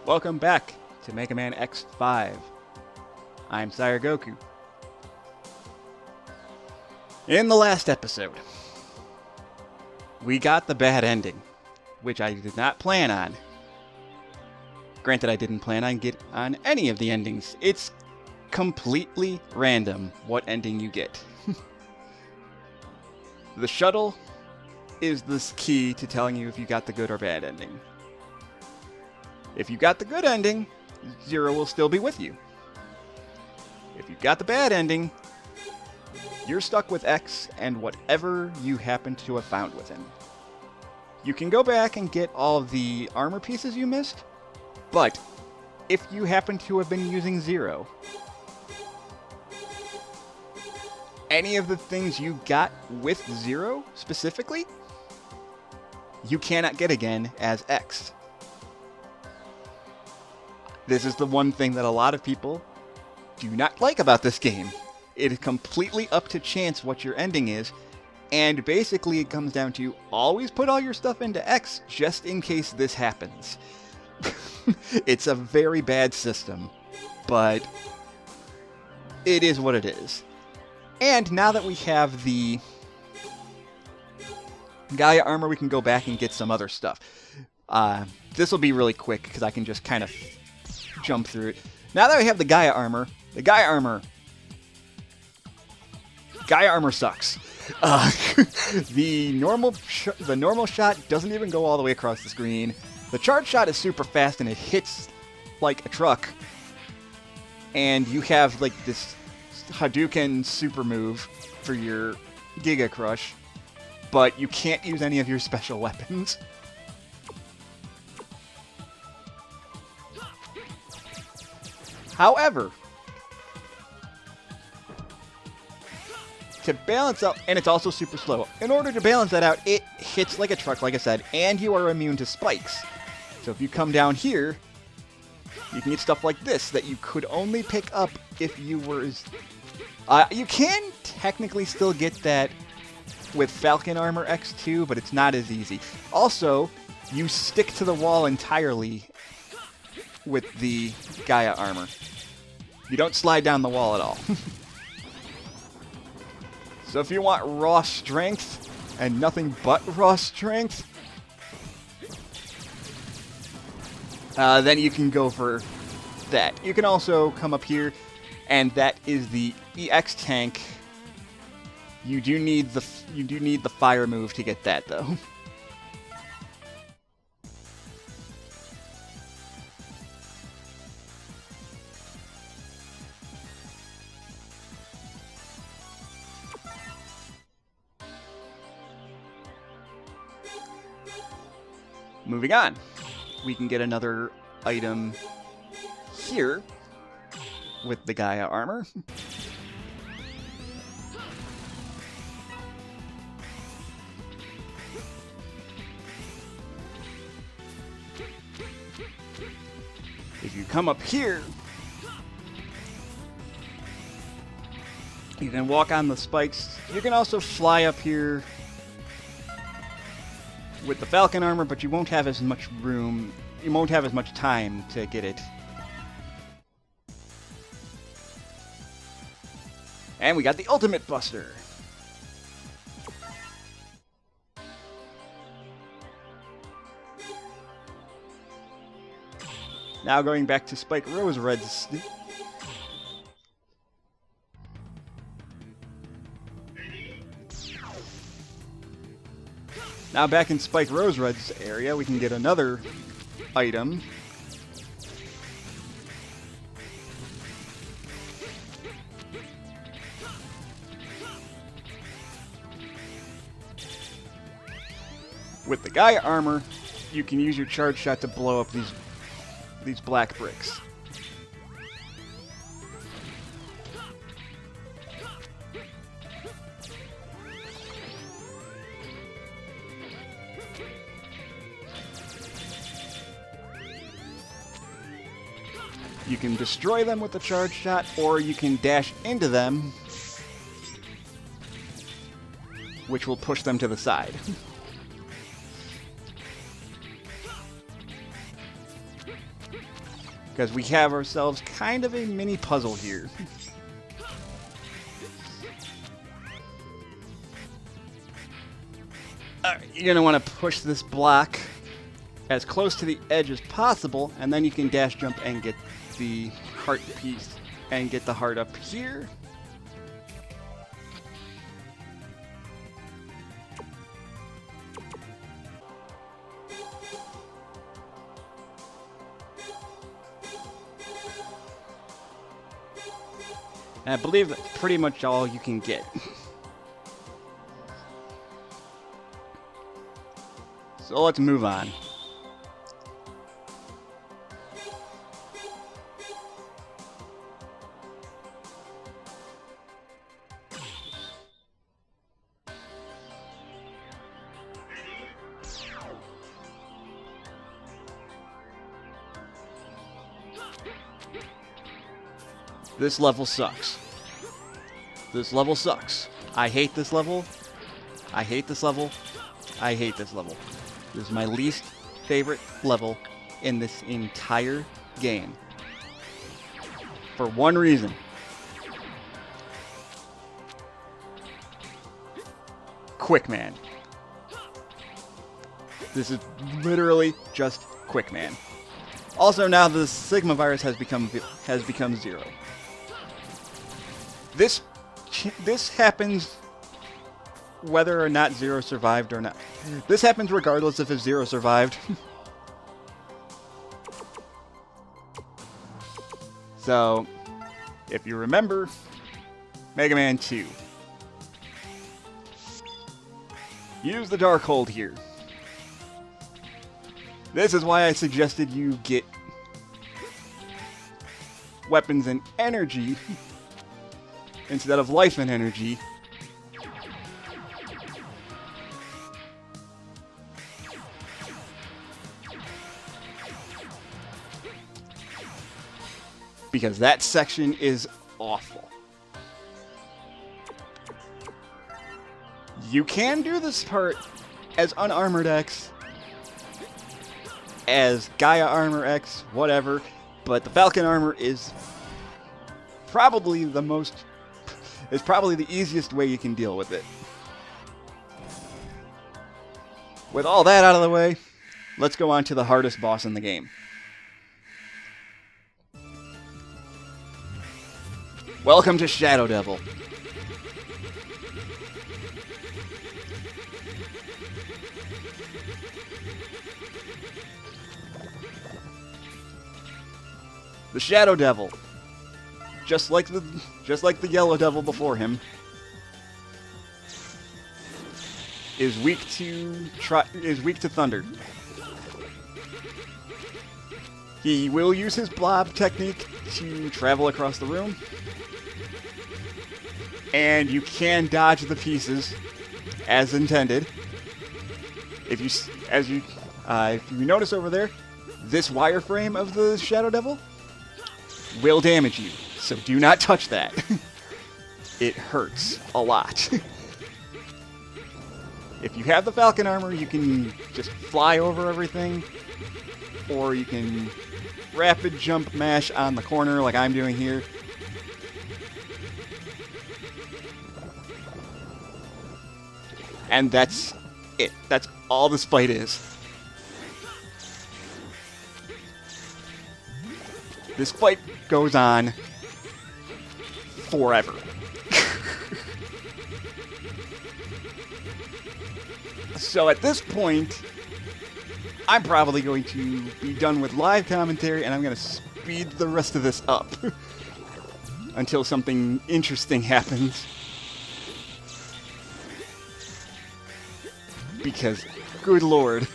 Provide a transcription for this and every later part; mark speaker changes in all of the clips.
Speaker 1: Welcome back to Megaman X5. I'm Sire Goku. In the last episode, we got the bad ending, which I did not plan on. Granted, I didn't plan on any of the endings. It's completely random what ending you get. The shuttle is the key to telling you if you got the good or bad ending. If you got the good ending, Zero will still be with you. If you got the bad ending, you're stuck with X and whatever you happen to have found with him. You can go back and get all the armor pieces you missed, but if you happen to have been using Zero, any of the things you got with Zero specifically, you cannot get again as X. This is the one thing that a lot of people do not like about this game. It is completely up to chance what your ending is, and basically it comes down to always put all your stuff into X just in case this happens. It's a very bad system, but it is what it is. And now that we have the Gaia armor, we can go back and get some other stuff. This will be really quick because I can just kind of jump through it. Now that we have the Gaia armor sucks. The normal shot doesn't even go all the way across the screen. The charge shot is super fast and it hits like a truck. And you have like this Hadouken super move for your Giga Crush, but you can't use any of your special weapons. However, to balance out, and it's also super slow, in order to balance that out, it hits like a truck, like I said, and you are immune to spikes. So if you come down here, you can get stuff like this that you could only pick up if you were... you can technically still get that with Falcon Armor X2, but it's not as easy. Also, you stick to the wall entirely with the Gaia armor. You don't slide down the wall at all. So if you want raw strength and nothing but raw strength, then you can go for that. You can also come up here, and that is the EX tank. You do need the fire move to get that though. Moving on, we can get another item here with the Gaia armor. If you come up here, you can walk on the spikes. You can also fly up here with the Falcon armor, but you won't have as much room. You won't have as much time to get it. And we got the Ultimate Buster. Now going back to Spike Rose Red's. Now back in Spike Rose Red's area, we can get another item. With the Gaia armor, you can use your charge shot to blow up these black bricks. You can destroy them with the charge shot, or you can dash into them, which will push them to the side. because we have ourselves kind of a mini puzzle here. You're going to want to push this block as close to the edge as possible, and then you can dash jump and get the heart piece and get the heart up here. And I believe that's pretty much all you can get. So let's move on. This level sucks. This level sucks. I hate this level. I hate this level. I hate this level. This is my least favorite level in this entire game. For one reason. Quick Man. This is literally just Quick Man. Also, now the Sigma virus has become 0. This happens whether or not Zero survived or not. This happens regardless if Zero survived. So, if you remember, Mega Man 2. Use the Darkhold here. This is why I suggested you get weapons and energy instead of life and energy. Because that section is awful. You can do this part as Unarmored X, as Gaia Armor X, whatever, but the Falcon Armor is probably the easiest way you can deal with it. With all that out of the way, let's go on to the hardest boss in the game. Welcome to Shadow Devil. The Shadow Devil, just like the Yellow Devil before him, is weak to thunder. He will use his blob technique to travel across the room, and you can dodge the pieces as intended. If you notice over there, this wireframe of the Shadow Devil will damage you, so do not touch that. It hurts a lot. If you have the Falcon Armor, you can just fly over everything, or you can rapid jump mash on the corner like I'm doing here. And that's it. That's all this fight is. This fight goes on forever. So at this point, I'm probably going to be done with live commentary, and I'm going to speed the rest of this up until something interesting happens. Because, good lord.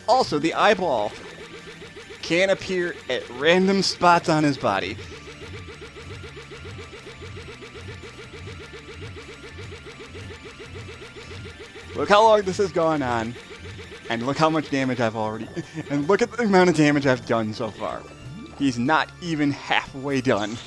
Speaker 1: Also, the eyeball can appear at random spots on his body. Look how long this has gone on. And look how much damage I've already... And look at the amount of damage I've done so far. He's not even halfway done.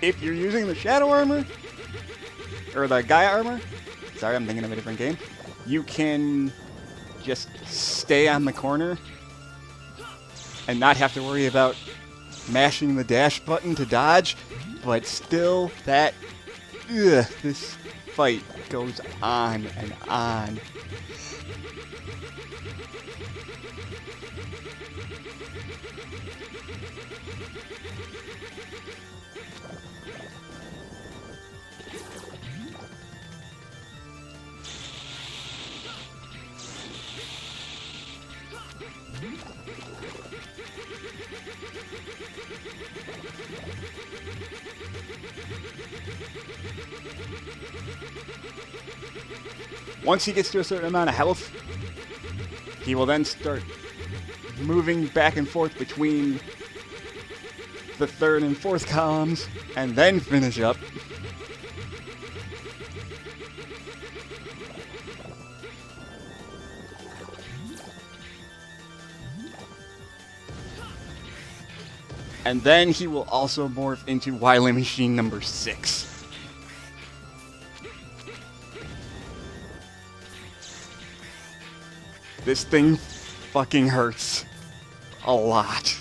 Speaker 1: If you're using the Shadow Armor, or the Gaia Armor, sorry, I'm thinking of a different game, you can just stay on the corner and not have to worry about mashing the dash button to dodge, but still, this fight goes on and on. Once he gets to a certain amount of health, he will then start moving back and forth between the third and fourth columns, and then finish up. And then he will also morph into Wily Machine number 6. This thing fucking hurts a lot.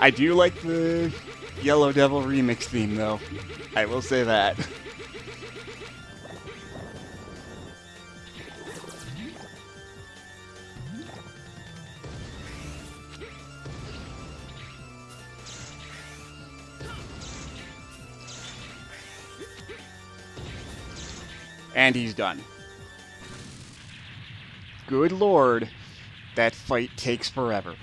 Speaker 1: I do like the Yellow Devil remix theme, though. I will say that. And he's done. Good lord, that fight takes forever.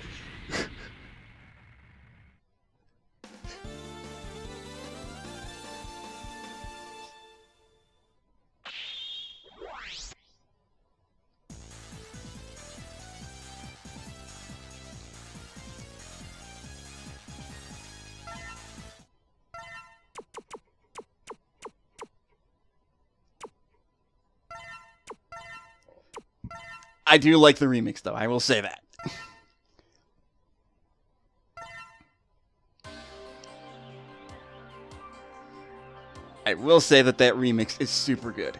Speaker 1: I do like the remix, though. I will say that. I will say that remix is super good.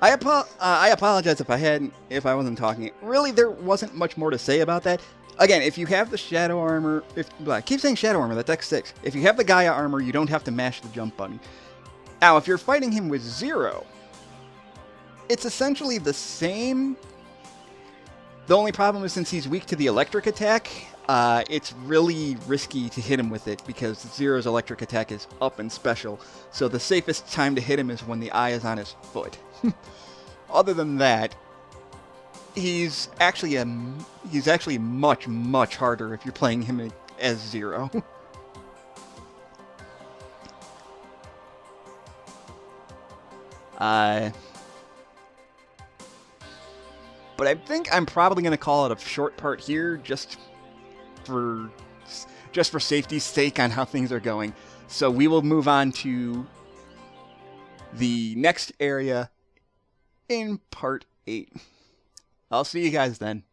Speaker 1: I apologize if I wasn't talking. Really, there wasn't much more to say about that. Again, if you have the Shadow Armor, I keep saying Shadow Armor, that's X6. If you have the Gaia Armor, you don't have to mash the jump button. Now, if you're fighting him with Zero, it's essentially the same. The only problem is since he's weak to the electric attack, it's really risky to hit him with it because Zero's electric attack is up and special. So the safest time to hit him is when the eye is on his foot. Other than that, he's actually much, much harder if you're playing him as Zero. But I think I'm probably going to call it a short part here, just for safety's sake on how things are going. So we will move on to the next area in part 8. I'll see you guys then.